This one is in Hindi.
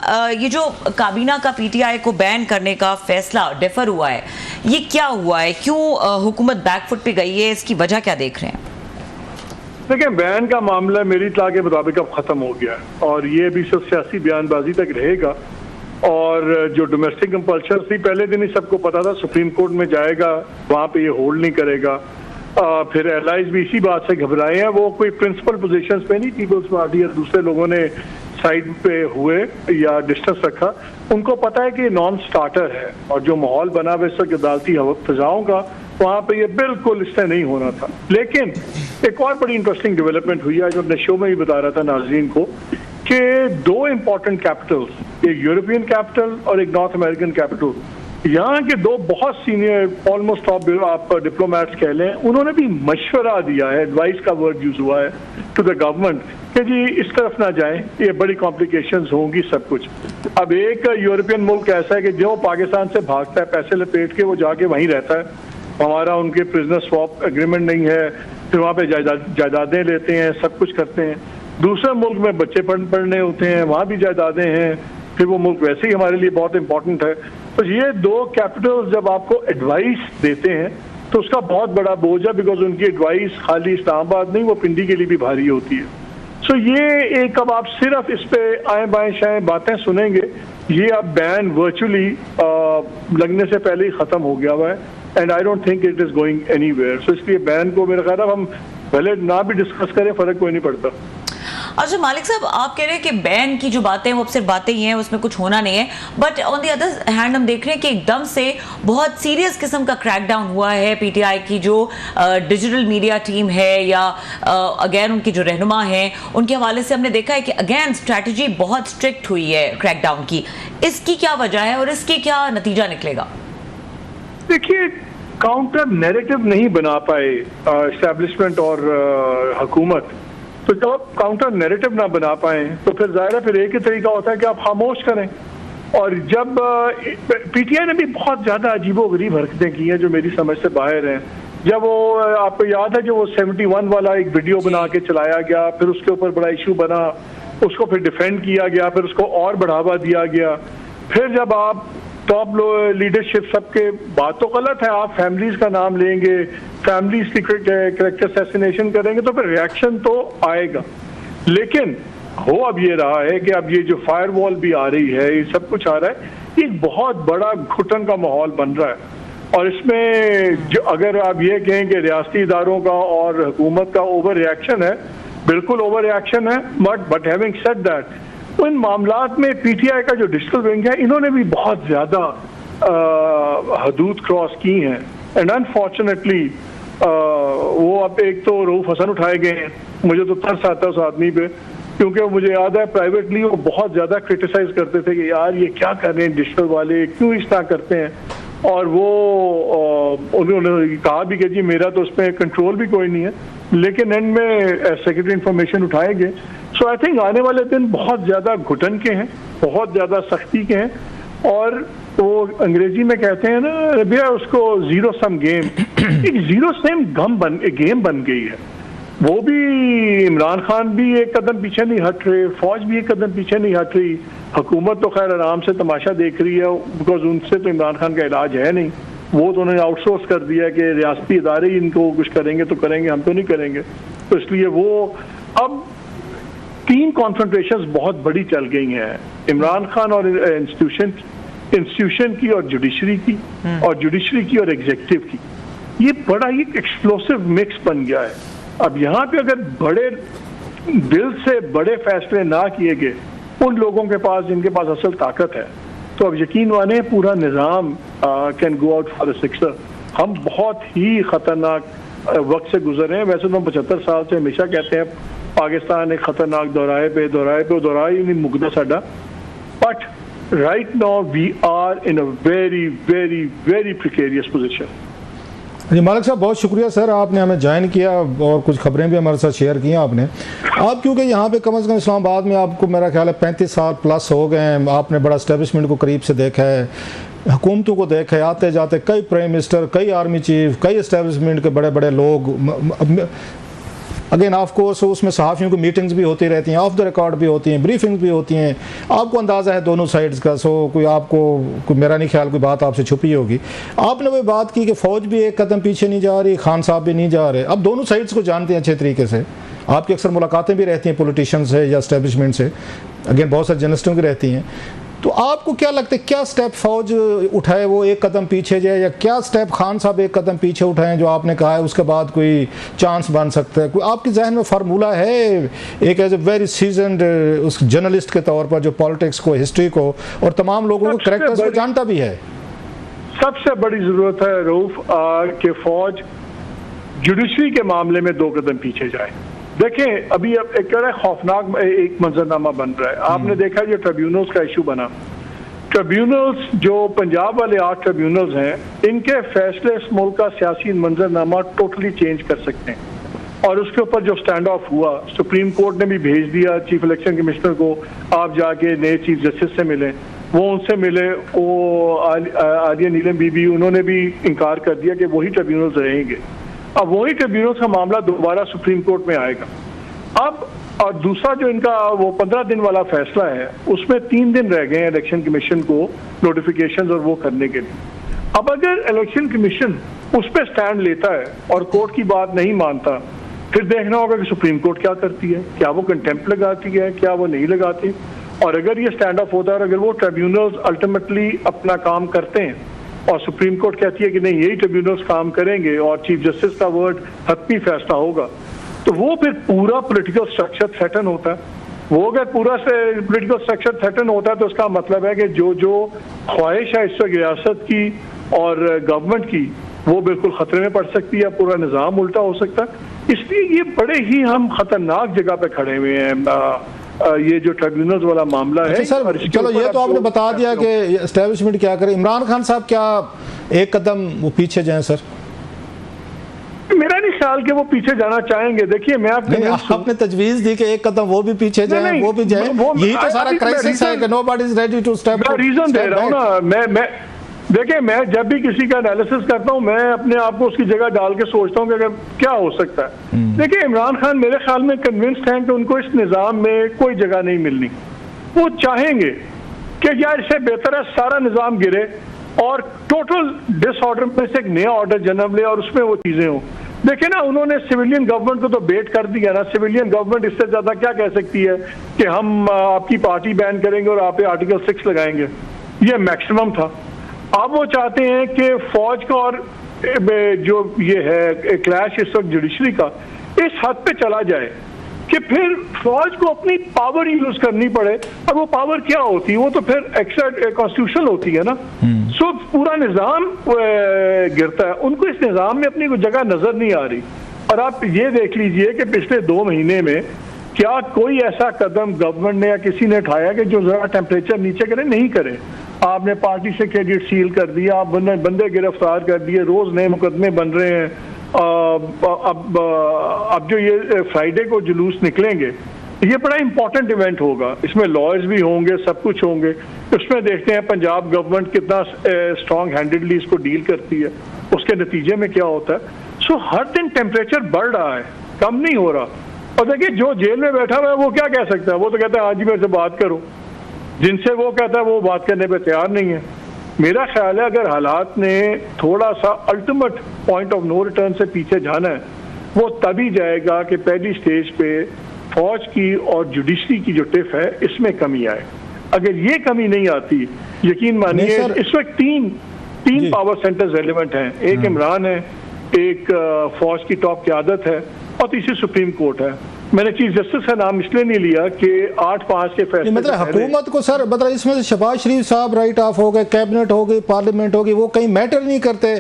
ये जो काबीना का पीटीआई को बैन करने का फैसला डिफर हुआ है, ये क्या हुआ है, क्यों हुकूमत बैकफुट पे गई है, इसकी वजह क्या देख रहे हैं? देखिए, बैन का मामला मेरी इत्तला के मुताबिक अब खत्म हो गया है और ये भी सिर्फ सियासी बयानबाजी तक रहेगा। और जो डोमेस्टिक कंपल्शन थी, पहले दिन ही सबको पता था सुप्रीम कोर्ट में जाएगा, वहाँ पे ये होल्ड नहीं करेगा। फिर एलाइज भी इसी बात से घबराए हैं, वो कोई प्रिंसिपल पोजीशंस पे नहीं, पीपल्स पार्टी या दूसरे लोगों ने साइड पे हुए या डिस्टेंस रखा। उनको पता है कि ये नॉन स्टार्टर है और जो माहौल बना हुआ इस वक्त अदालती फिजाओं का, वहाँ पे ये बिल्कुल इससे नहीं होना था। लेकिन एक और बड़ी इंटरेस्टिंग डेवलपमेंट हुई है, जो अपने शो में भी बता रहा था नाज़रीन को, कि दो इंपॉर्टेंट कैपिटल्स, एक यूरोपियन कैपिटल और एक नॉर्थ अमेरिकन कैपिटल, यहाँ के दो बहुत सीनियर ऑलमोस्ट टॉप आप डिप्लोमेट्स कह लें, उन्होंने भी मशवरा दिया है, एडवाइस का वर्ड यूज हुआ है टू द गवर्नमेंट कि जी इस तरफ ना जाएं, ये बड़ी कॉम्प्लिकेशंस होंगी सब कुछ। अब एक यूरोपियन मुल्क ऐसा है कि जो पाकिस्तान से भागता है पैसे लपेट के, वो जाके वहीं रहता है, हमारा उनके प्रिजनर स्वैप एग्रीमेंट नहीं है, फिर वहाँ पे जायदादें लेते हैं, सब कुछ करते हैं। दूसरे मुल्क में बच्चे पढ़ने होते हैं, वहाँ भी जायदादें हैं, फिर वो मुल्क वैसे ही हमारे लिए बहुत इंपॉर्टेंट है। तो ये दो कैपिटल्स जब आपको एडवाइस देते हैं तो उसका बहुत बड़ा बोझ है, बिकॉज उनकी एडवाइस खाली इस्लामाबाद नहीं, वो पिंडी के लिए भी भारी होती है। सो ये एक, अब आप सिर्फ इस पे आए बाएं शाएं बातें सुनेंगे, ये अब बैन वर्चुअली लगने से पहले ही खत्म हो गया हुआ है, and I don't think it is going anywhere. So इसलिए बैन को मेरा ख्याल है हम पहले ना भी डिस्कस करें, फर्क कोई नहीं पड़ता। अच्छा मालिक साहब, आप कह रहे हैं कि बैन की जो बातें हैं वो अब सिर्फ बातें ही हैं, उसमें कुछ होना नहीं है, but on the other hand हम देख रहे हैं कि एकदम से बहुत सीरियस किस्म का क्रैकडाउन हुआ है पीटीआई की जो डिजिटल मीडिया टीम है या अगेन उनकी जो रहनुमा है, उनके हवाले से हमने देखा है कि अगेन स्ट्रैटेजी बहुत स्ट्रिक्ट हुई है क्रैकडाउन की। इसकी क्या वजह है और इसके क्या नतीजा निकलेगा? देखिए, काउंटर नैरेटिव नहीं बना पाए एस्टैब्लिशमेंट और हुकूमत, तो जब आप काउंटर नैरेटिव ना बना पाए तो फिर जाहिर है फिर एक ही तरीका होता है कि आप खामोश करें। और जब पीटीआई ने भी बहुत ज़्यादा अजीबोगरीब हरकतें की हैं जो मेरी समझ से बाहर हैं। जब वो, आपको याद है जो वो 71 वाला एक वीडियो बना के चलाया गया, फिर उसके ऊपर बड़ा इशू बना, उसको फिर डिफेंड किया गया, फिर उसको और बढ़ावा दिया गया। फिर जब आप टॉप लीडरशिप सबके बात तो गलत है, आप फैमिलीज का नाम लेंगे, फैमिलीज की करेक्टर असैसिनेशन करेंगे तो फिर रिएक्शन तो आएगा। लेकिन हो अब ये रहा है कि अब ये जो फायरवॉल भी आ रही है, ये सब कुछ आ रहा है, एक बहुत बड़ा घुटन का माहौल बन रहा है। और इसमें जो अगर आप ये कहें कि रियासती इदारों का और हुकूमत का ओवर रिएक्शन है, बिल्कुल ओवर रिएक्शन है, बट हैविंग सेड दैट, इन मामलात में पीटीआई का जो डिजिटल विंग है, इन्होंने भी बहुत ज्यादा हदूद क्रॉस की हैं। एंड अनफॉर्चुनेटली वो अब एक तो रऊफ हसन उठाए गए हैं, मुझे तो तरस आता है उस आदमी पे, क्योंकि मुझे याद है प्राइवेटली वो बहुत ज्यादा क्रिटिसाइज करते थे कि यार ये क्या कर रहे हैं डिजिटल वाले, क्यों इस तरह करते हैं। और वो उन्होंने कहा भी कि जी मेरा तो उसमें कंट्रोल भी कोई नहीं है, लेकिन एंड में सेक्रेटरी इंफॉर्मेशन उठाएंगे। सो आई थिंक आने वाले दिन बहुत ज़्यादा घुटन के हैं, बहुत ज़्यादा सख्ती के हैं, और वो अंग्रेजी में कहते हैं ना भैया उसको जीरो सम गेम, एक जीरो सम गेम बन गई है। वो भी इमरान खान भी एक कदम पीछे नहीं हट रहे, फौज भी एक कदम पीछे नहीं हट रही, हुकूमत तो खैर आराम से तमाशा देख रही है, बिकॉज उनसे तो इमरान खान का इलाज है नहीं, वो तो उन्होंने आउटसोर्स कर दिया कि रियासती इदारे इनको कुछ करेंगे तो करेंगे, हम तो नहीं करेंगे। तो इसलिए वो अब 3 कॉन्फ्रंटेशंस बहुत बड़ी चल गई हैं, इमरान खान और इंस्टीट्यूशन की और जुडिशरी की, और जुडिशरी की और एग्जीक्यूटिव की। ये बड़ा ही एक्सप्लोसिव मिक्स बन गया है। अब यहाँ पे अगर बड़े दिल से बड़े फैसले ना किए गए उन लोगों के पास जिनके पास असल ताकत है, तो अब यकीन माने पूरा निज़ाम can go out for a sixer. हम बहुत ही खतरनाक वक्त से गुजर रहे हैं। वैसे तो हम 75 साल से हमेशा कहते हैं पाकिस्तान एक खतरनाक दौराहे पे ही नहीं मुकदा साडा, but right now we are in a very very very precarious position. जी मालिक साहब, बहुत शुक्रिया सर, आपने हमें ज्वाइन किया और कुछ खबरें भी हमारे साथ शेयर की आपने। आप क्योंकि यहाँ पे कम से कम इस्लामाबाद में आपको मेरा ख्याल है 35 साल प्लस हो गए हैं, आपने बड़ा एस्टेब्लिशमेंट को करीब से देखा है, हुकूमतों को देखा है, आते जाते कई प्राइम मिनिस्टर, कई आर्मी चीफ, कई एस्टेब्लिशमेंट के बड़े बड़े लोग अगेन ऑफ कोर्स उसमें सहाफ़ियों की मीटिंग्स भी होती रहती हैं, ऑफ द रिकॉर्ड भी होती हैं, ब्रीफिंग्स भी होती हैं, आपको अंदाज़ा है दोनों साइड्स का। सो कोई मेरा नहीं ख्याल कोई बात आपसे छुपी होगी। आपने वही बात की कि फ़ौज भी एक कदम पीछे नहीं जा रही, खान साहब भी नहीं जा रहे। अब दोनों साइड्स को जानते हैं अच्छे तरीके से, आपकी अक्सर मुलाकातें भी रहती हैं पॉलिटिशियन से या एस्टेब्लिशमेंट से, अगेन बहुत सारे जर्नलिस्टों की रहती हैं। तो आपको क्या लगता है क्या स्टेप फौज उठाए वो एक कदम पीछे जाए, या क्या स्टेप खान साहब एक कदम पीछे उठाएं जो आपने कहा है उसके बाद कोई चांस बन सकता है? कोई आपके जहन में फार्मूला है एक एज ए वेरी सीजन्ड उस जर्नलिस्ट के तौर पर जो पॉलिटिक्स को, हिस्ट्री को और तमाम लोगों को, कैरेक्टर्स को जानता भी है? सबसे बड़ी जरूरत है रऊफ कि फौज जुडिशरी के मामले में 2 कदम पीछे जाए। देखें अभी अब एक खौफनाक एक मंजरनामा बन रहा है। आपने देखा जो ट्रिब्यूनल्स का इशू बना, ट्रिब्यूनल्स जो पंजाब वाले 8 ट्रिब्यूनल्स हैं, इनके फैसले इस मुल्क का सियासी मंजरनामा टोटली चेंज कर सकते हैं। और उसके ऊपर जो स्टैंड ऑफ हुआ, सुप्रीम कोर्ट ने भी भेज दिया चीफ इलेक्शन कमिश्नर को, आप जाके नए चीफ जस्टिस से मिलें। वो उनसे मिले, वो आलिया नीलम बीबी, उन्होंने भी इनकार कर दिया कि वही ट्रिब्यूनल्स रहेंगे। अब वही ट्रिब्यूनल्स का मामला दोबारा सुप्रीम कोर्ट में आएगा। अब और दूसरा जो इनका वो 15 दिन वाला फैसला है, उसमें 3 दिन रह गए हैं इलेक्शन कमीशन को नोटिफिकेशन और वो करने के लिए। अब अगर इलेक्शन कमीशन उस पर स्टैंड लेता है और कोर्ट की बात नहीं मानता, फिर देखना होगा कि सुप्रीम कोर्ट क्या करती है, क्या वो कंटेम्प्ट लगाती है, क्या वो नहीं लगाती। और अगर ये स्टैंड ऑफ होता है और अगर वो ट्रिब्यूनल्स अल्टीमेटली अपना काम करते हैं और सुप्रीम कोर्ट कहती है कि नहीं यही ट्रिब्यूनल्स काम करेंगे और चीफ जस्टिस का वर्ड हतमी फैसला होगा, तो वो फिर पूरा पॉलिटिकल स्ट्रक्चर थ्रेटन होता है। वो अगर पूरा से पॉलिटिकल स्ट्रक्चर थ्रेटन होता है तो उसका मतलब है कि जो ख्वाहिश है इस वक्त रियासत की और गवर्नमेंट की, वो बिल्कुल खतरे में पड़ सकती है, पूरा निज़ाम उल्टा हो सकता है। इसलिए ये बड़े ही हम खतरनाक जगह पे खड़े हुए हैं। ये जो ट्रिब्यूनल्स वाला मामला है सर, चलो ये तो आपने बता दिया कि एस्टेब्लिशमेंट क्या करे। इमरान खान साहब क्या एक कदम वो पीछे जाएं? सर मेरा नहीं ख्याल कि वो पीछे जाना चाहेंगे। देखिए मैं आपने तजवीज दी कि एक कदम वो भी पीछे जाएं, वो भी जाएं, यही तो सारा क्राइसिस है कि nobody is ready to step. Reason दे रहा हूँ ना मैं देखिए, मैं जब भी किसी का एनालिसिस करता हूँ, मैं अपने आप को उसकी जगह डाल के सोचता हूँ कि अगर क्या हो सकता है। देखिए इमरान खान मेरे ख्याल में कन्विंस्ड हैं कि उनको इस निज़ाम में कोई जगह नहीं मिलनी। वो चाहेंगे कि यार इससे बेहतर है सारा निज़ाम गिरे और टोटल डिसऑर्डर में से एक नया ऑर्डर जन्म ले और उसमें वो चीज़ें हों। देखिए ना, उन्होंने सिविलियन गवर्नमेंट को तो बेट कर दिया ना। सिविलियन गवर्नमेंट इससे ज़्यादा क्या कह सकती है कि हम आपकी पार्टी बैन करेंगे और आप आर्टिकल 6 लगाएंगे। ये मैक्सिमम था। अब वो चाहते हैं कि फौज का और जो ये है क्लैश इस वक्त जुडिशरी का इस हद पे चला जाए कि फिर फौज को अपनी पावर यूज करनी पड़े। और वो पावर क्या होती है? वो तो फिर एक्स्ट्रा कॉन्स्टिट्यूशनल होती है ना। सो पूरा निज़ाम गिरता है। उनको इस निज़ाम में अपनी कोई जगह नजर नहीं आ रही। और आप ये देख लीजिए कि पिछले 2 महीने में क्या कोई ऐसा कदम गवर्नमेंट ने या किसी ने उठाया कि जो जरा टेम्परेचर नीचे करे? नहीं करे। आपने पार्टी से क्रेडिट सील कर दिया, आप बंदे गिरफ्तार कर दिए, रोज नए मुकदमे बन रहे हैं। अब जो ये फ्राइडे को जुलूस निकलेंगे, ये बड़ा इंपॉर्टेंट इवेंट होगा। इसमें लॉयर्स भी होंगे, सब कुछ होंगे। उसमें देखते हैं पंजाब गवर्नमेंट कितना स्ट्रॉन्ग हैंडेडली इसको डील करती है, उसके नतीजे में क्या होता है। सो हर दिन टेम्परेचर बढ़ रहा है, कम नहीं हो रहा। और देखिए जो जेल में बैठा हुआ है वो क्या कह सकता है? वो तो कहता है आज ही मेरे से बात करो। जिनसे वो कहता है वो बात करने पे तैयार नहीं है। मेरा ख्याल है अगर हालात ने थोड़ा सा ultimate point of no return से पीछे जाना है, वो तभी जाएगा कि पहली स्टेज पे फौज की और जुडिशरी की जो टिफ है इसमें कमी आए। अगर ये कमी नहीं आती, यकीन मानिए इस वक्त तीन पावर सेंटर्स रेलिवेंट हैं। एक इमरान है, एक फौज की टॉप क़यादत है और तीसरी सुप्रीम कोर्ट है। मैंने चीफ जस्टिस का नाम इसलिए नहीं लिया कि 8-5 के फैसले मतलब हुकूमत को सर, मतलब इसमें से शहबाज शरीफ साहब राइट ऑफ हो गए, कैबिनेट हो गई, पार्लियामेंट हो गई, वो कहीं मैटर नहीं करते।